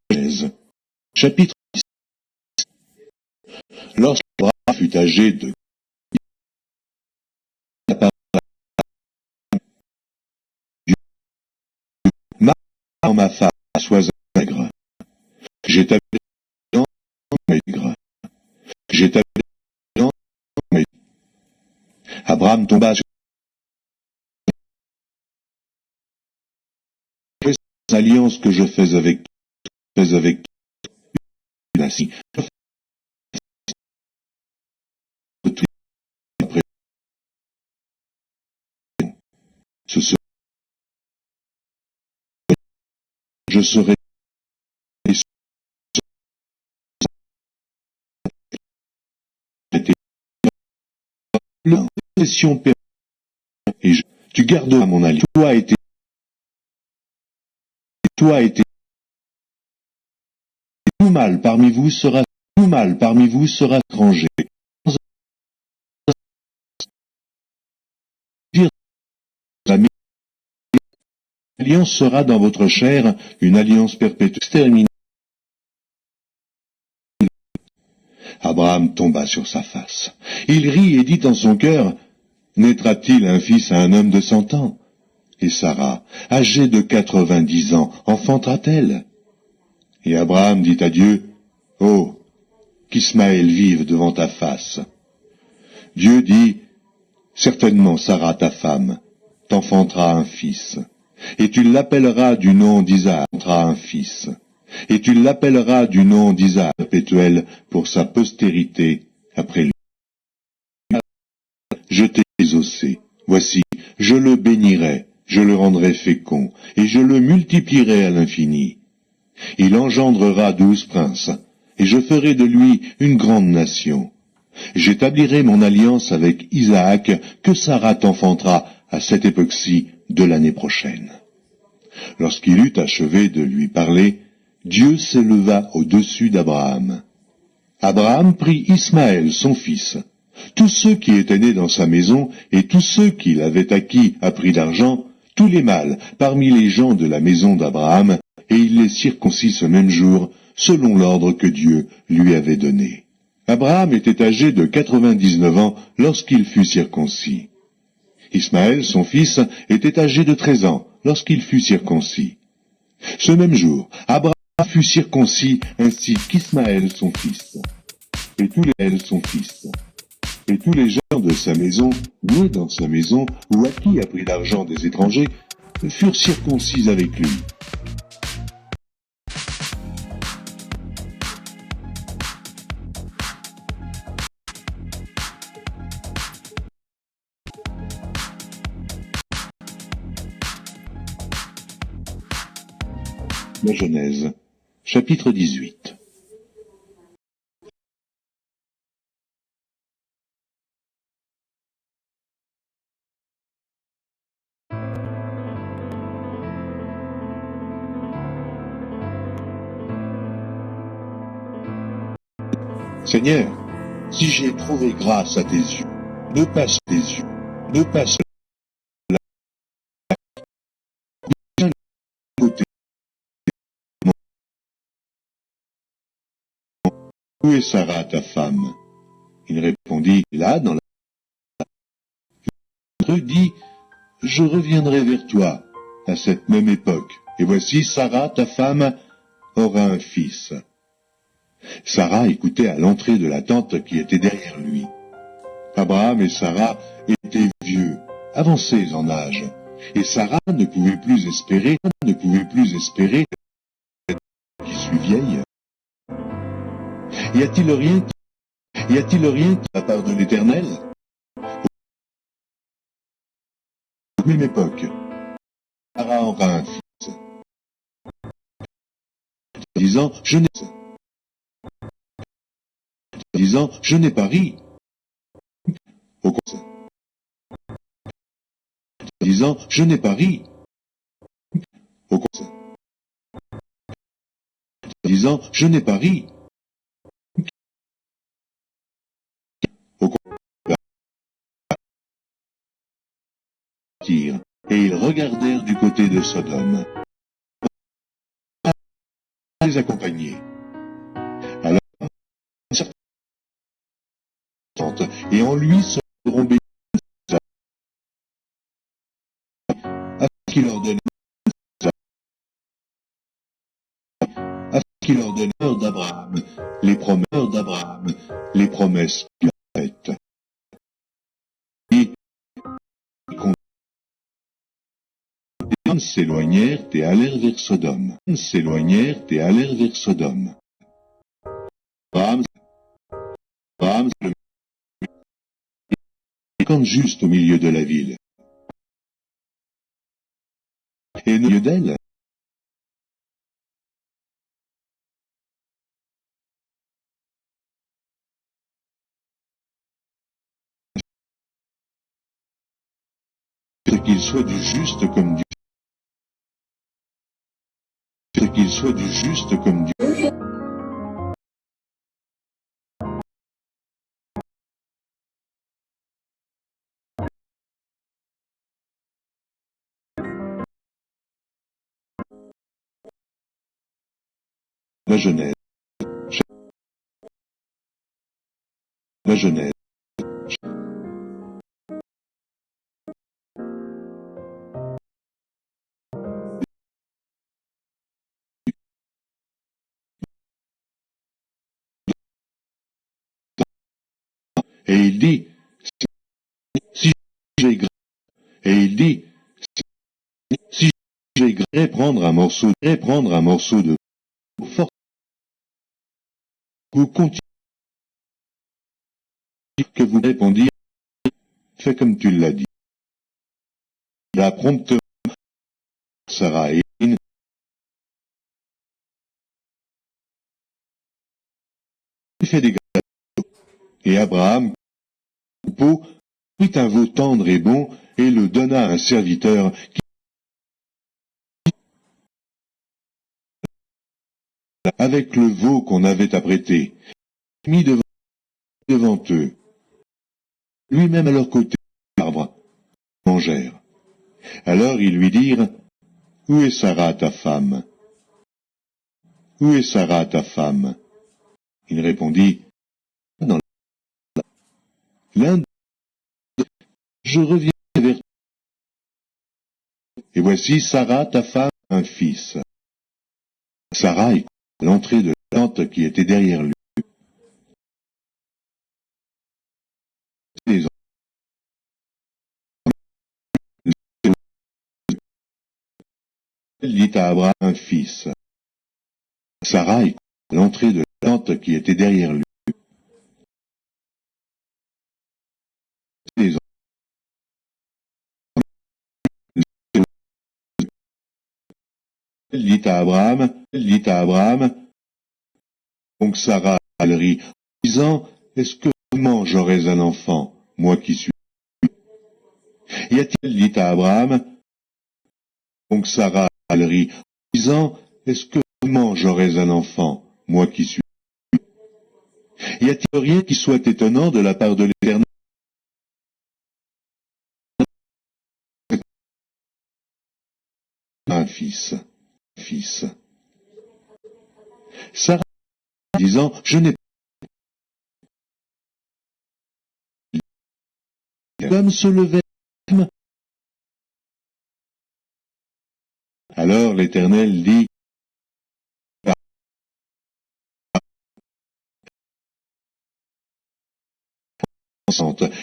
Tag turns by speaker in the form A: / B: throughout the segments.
A: Genèse, chapitre 10. Lorsqu'Abraham fut âgé de dans ma femme, sois maigre. J'établis dans maigre. J'établis dans maigre. Abraham tomba sur l'alliance que je fais avec ainsi. Ce serait, je serai l'impression et tu garderas mon alliance. Toi été tout mal parmi vous sera étranger. L'alliance sera dans votre chair une alliance perpétuelle. Terminée. Abraham tomba sur sa face. Il rit et dit en son cœur, naîtra-t-il un fils à un homme de 100 ans? Et Sarah, âgée de 90 ans, enfantera-t-elle? Et Abraham dit à Dieu, oh, qu'Ismaël vive devant ta face. Dieu dit, certainement Sarah, ta femme, t'enfantera un fils, et tu l'appelleras du nom d'Isaac, un fils, et tu l'appelleras du nom d'Isaac perpétuel pour sa postérité après lui. Je t'ai exaucé, voici, je le bénirai, je le rendrai fécond, et je le multiplierai à l'infini. Il engendrera 12 princes, et je ferai de lui une grande nation. J'établirai mon alliance avec Isaac, que Sarah t'enfantera à cette époque-ci de l'année prochaine. Lorsqu'il eut achevé de lui parler, Dieu s'éleva au-dessus d'Abraham. Abraham prit Ismaël, son fils. Tous ceux qui étaient nés dans sa maison, et tous ceux qu'il avait acquis à prix d'argent, tous les mâles parmi les gens de la maison d'Abraham, et il les circoncit ce même jour, selon l'ordre que Dieu lui avait donné. Abraham était âgé de 99 ans lorsqu'il fut circoncis. Ismaël, son fils, était âgé de 13 ans lorsqu'il fut circoncis. Ce même jour, Abraham fut circoncis ainsi qu'Ismaël, son fils. Et tous les gens de sa maison, nés dans sa maison, ou acquis à prix d'argent des étrangers, furent circoncis avec lui. La Genèse, chapitre 18. Seigneur, si j'ai trouvé grâce à tes yeux, ne passe tes yeux, ne passe la côté. Où est Sarah, ta femme? Il répondit, là, dans la... L'autre dit, je reviendrai vers toi à cette même époque, et voici Sarah, ta femme, aura un fils. Sarah écoutait à l'entrée de la tente qui était derrière lui. Abraham et Sarah étaient vieux, avancés en âge, et Sarah ne pouvait plus espérer qui suis vieille. Y a-t-il rien de la part de l'Éternel? À la même époque, Sarah aura un fils. Disant, je n'ai pas ri. Au contraire. Disant, je n'ai pas ri. Au contraire. Disant, je n'ai pas ri. Au contraire. et ils regardèrent du côté de Sodome. Les accompagner. Alors, et en lui seront bénis à ce qu'il leur donne d'Abraham, les promesses qu'il a faites. Et les hommes s'éloignèrent et allèrent vers Sodome. Abraham campe juste au milieu de la ville. Et au milieu d'elle, qu'il soit du juste comme Dieu. Qu'il soit du juste comme Dieu. La Genèse. Et il dit, si j'aimerais prendre un morceau de force, vous continuez que vous répondiez, fais comme tu l'as dit. Là, promptement, Sarah et il fait des gâteaux. Et Abraham, prit un veau tendre et bon, et le donna à un serviteur qui, avec le veau qu'on avait apprêté, mis devant eux. Lui-même à leur côté, l'arbre, mangèrent. Alors ils lui dirent, où est Sarah ta femme? Où est Sarah ta femme? Il répondit, dans l'un, je reviens vers toi. Et voici Sarah ta femme, un fils. Sarah est à l'entrée de la tente qui était derrière lui. Elle dit à Abraham, un fils. Sarah est à l'entrée de la tente qui était derrière lui. Elle dit à Abraham, donc Sarah elle rit, disant, est-ce que vraiment j'aurais un enfant, moi qui suis? Y a-t-il dit à Abraham, donc Sarah elle rit, disant, est-ce que vraiment j'aurais un enfant, moi qui suis? Y a-t-il rien qui soit étonnant de la part de l'Éternel? Un fils. Sarah disant, je n'ai pas. Comme se levait. Alors l'Éternel dit,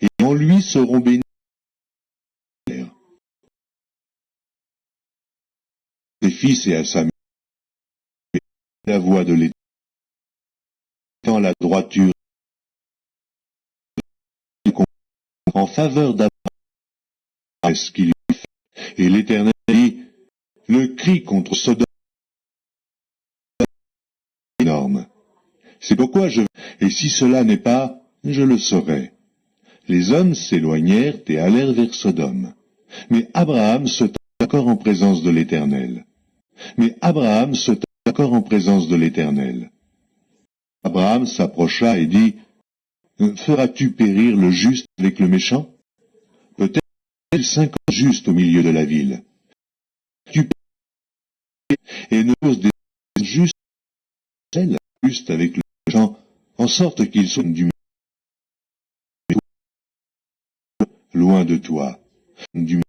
A: et en lui seront bénis ses fils et à sa mère. La voix de l'Éternel dans la droiture en faveur d'Abraham, ce qu'il lui fait. Et l'Éternel dit, le cri contre Sodome est énorme. C'est pourquoi et si cela n'est pas, je le saurai. Les hommes s'éloignèrent et allèrent vers Sodome. Mais Abraham se tint encore en présence de l'Éternel. Abraham s'approcha et dit, feras-tu périr le juste avec le méchant? Peut-être 50 justes au milieu de la ville. Tu et ne pose des justes, juste avec le gens, en sorte qu'ils soient du loin de toi, du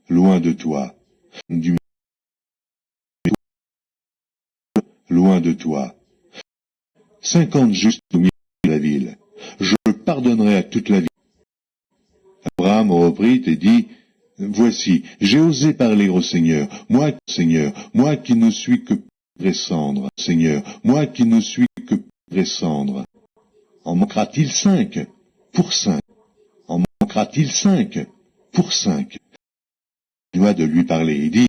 A: loin de toi, du loin de toi. 50 justes au milieu de la ville. Je pardonnerai à toute la ville. Abraham reprit et dit, voici, j'ai osé parler au Seigneur, moi qui ne suis que descendre, Seigneur, moi qui ne suis que descendre. En manquera-t-il 5 pour 5? En manquera-t-il 5 pour 5? Il doit de lui parler et dit,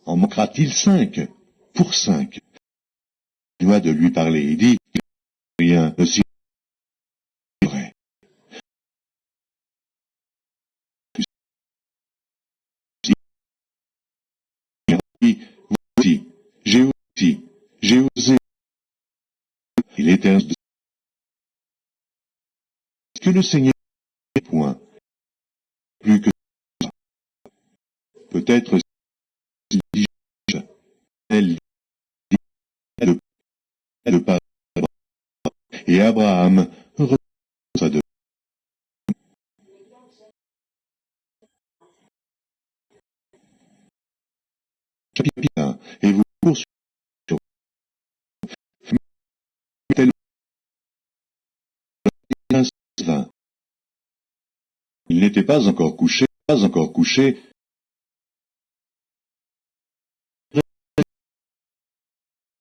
A: en manquera-t-il 5 pour 5? Il doit de lui parler et dit, rien ne s'y vrai. Voici, j'ai osé, il est un que le Seigneur n'est point, plus que ça. Peut-être s'il dit, elle dit de pas, et Abraham reçoit de chapitre 1, et vous poursuivez tel 20. Il n'était pas encore couché,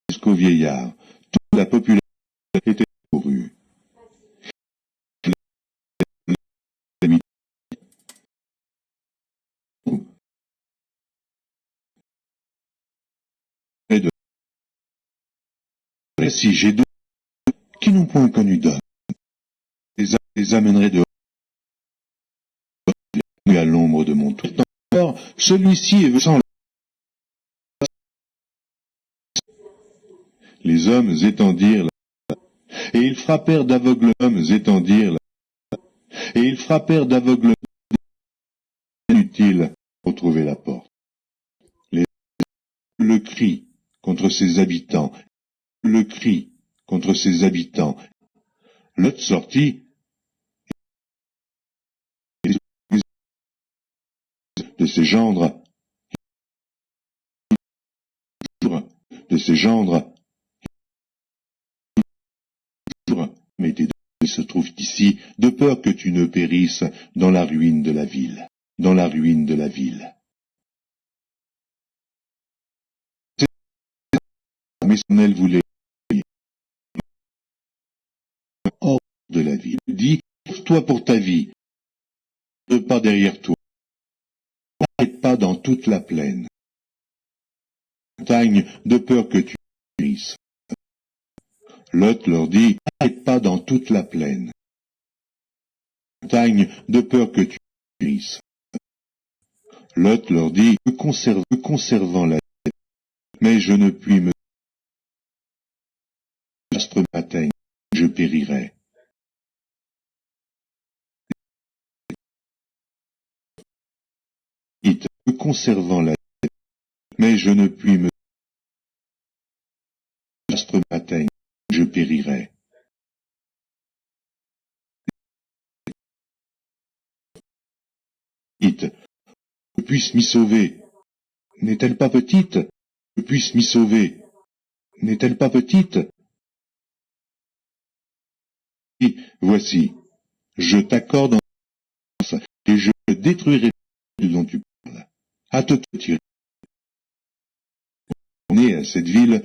A: jusqu'au vieillard. Toute la population était courue. Si j'ai deux qui n'ont point connu d'homme, les amènerai dehors à l'ombre de mon toit. Or, celui-ci est sans les hommes étendirent et ils frappèrent d'aveugle et ils frappèrent d'aveugle inutile pour trouver la porte. Le cri contre ses habitants, le cri contre ses habitants. Lot sortit de ses gendres, mais tes deux se trouvent ici, de peur que tu ne périsses dans la ruine de la ville, Mais l'Éternel voulait hors de la ville. Dis, toi pour ta vie, ne pas derrière toi, n'arrête pas dans toute la plaine. Montagne, de peur que tu périsses. Lot leur dit, n'arrête pas dans toute la plaine. Montagne, de peur que tu périsses. Lot leur dit, conservant la tête, mais je ne puis me astre m'atteigne, je périrai. Conservant la tête, mais je ne puis me astre m'atteigne, je périrai. Je puisse m'y sauver. N'est-elle pas petite? Je puisse m'y sauver. N'est-elle pas petite? Et voici, je t'accorde en face, et je détruirai ce dont tu parles. À te tirer. On est à cette ville,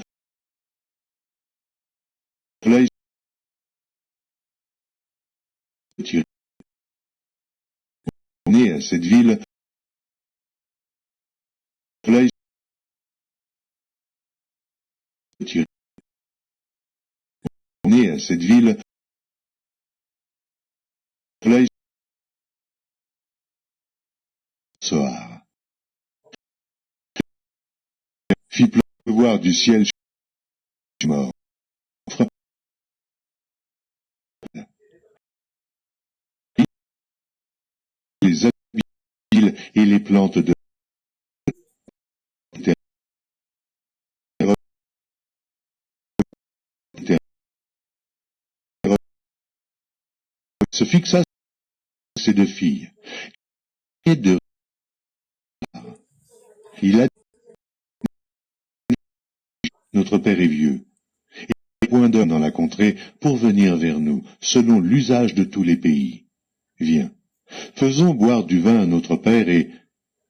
A: là, on est à cette ville, là, on est à cette ville, là, soir. Fit pleuvoir du ciel, je suis mort. les plantes de terre se fixa sur ses deux filles. Et de il a dit, notre père est vieux, et point d'homme dans la contrée pour venir vers nous, selon l'usage de tous les pays. Viens, faisons boire du vin à notre père et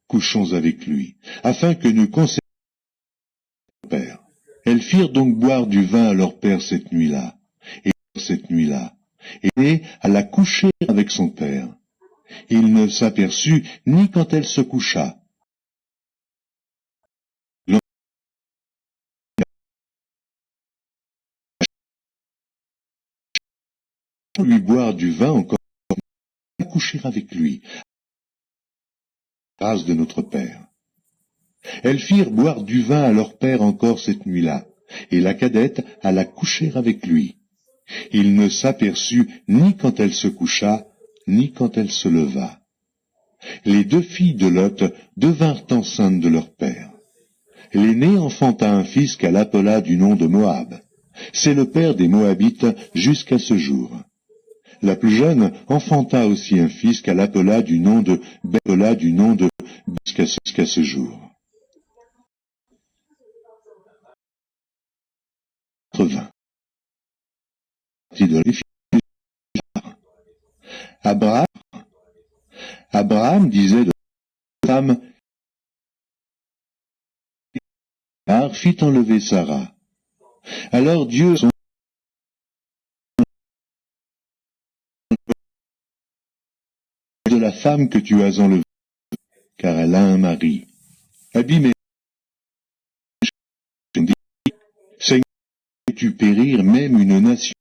A: couchons avec lui, afin que nous conservions notre père. Elles firent donc boire du vin à leur père cette nuit-là, et alla coucher avec son père. Il ne s'aperçut ni quand elle se coucha. Lui boire du vin encore, coucher avec lui, grâce de notre père. Elles firent boire du vin à leur père encore cette nuit-là, et la cadette alla coucher avec lui. Il ne s'aperçut ni quand elle se coucha, ni quand elle se leva. Les deux filles de Lot devinrent enceintes de leur père. L'aînée enfanta un fils qu'elle appela du nom de Moab. C'est le père des Moabites jusqu'à ce jour. La plus jeune enfanta aussi un fils qu'elle appela du nom de jusqu'à ce jour. 20. Abraham disait de la femme, fit enlever Sarah. Alors Dieu de la femme que tu as enlevée, car elle a un mari. Abimelech dit, Seigneur, fais-tu périr même une nation?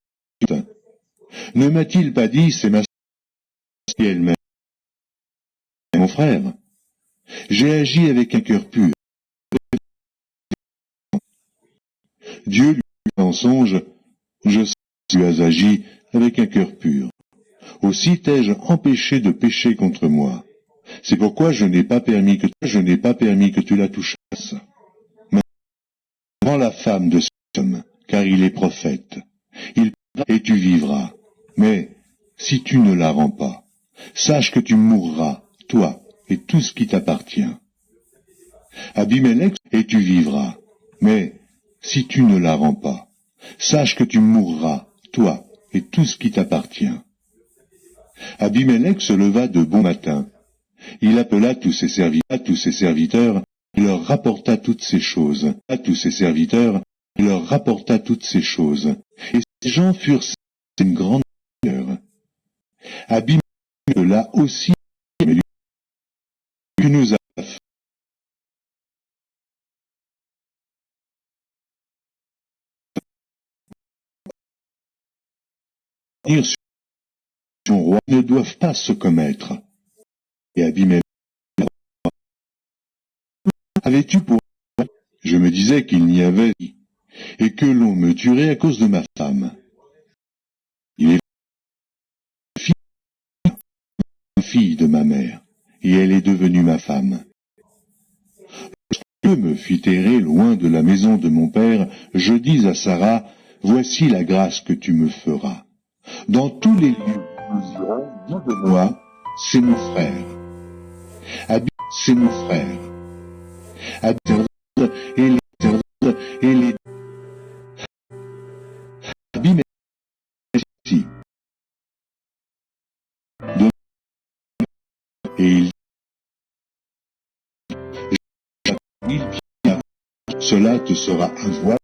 A: Ne m'a-t-il pas dit, c'est ma sœur et elle-même, mon frère? J'ai agi avec un cœur pur. Dieu lui dit en songe, je sais que tu as agi avec un cœur pur. Aussi t'ai-je empêché de pécher contre moi. C'est pourquoi je n'ai pas permis que tu la touchasses. Prends la femme de cet homme, car il est prophète. Il parlera et tu vivras. Mais si tu ne la rends pas, sache que tu mourras, toi et tout ce qui t'appartient. Abimelech, et tu vivras. Mais si tu ne la rends pas, sache que tu mourras, toi et tout ce qui t'appartient. Abimelech se leva de bon matin. Il appela tous ses serviteurs, il leur rapporta toutes ces choses. Et ces gens furent une grande peur. Abimelech là aussi, mais tu nous as fait venir sur son roi, ne doivent pas se commettre. Et Abimelech, avais-tu pour moi? Je me disais qu'il n'y avait et que l'on me tuerait à cause de ma femme. Il est fille de ma mère, et elle est devenue ma femme. Dieu me fit errer loin de la maison de mon père, je dis à Sarah, voici la grâce que tu me feras. Dans tous les lieux où nous irons, dis de moi, c'est mon frère. C'est mon frère. Et les Abimelech ici. Et il cela te sera un voile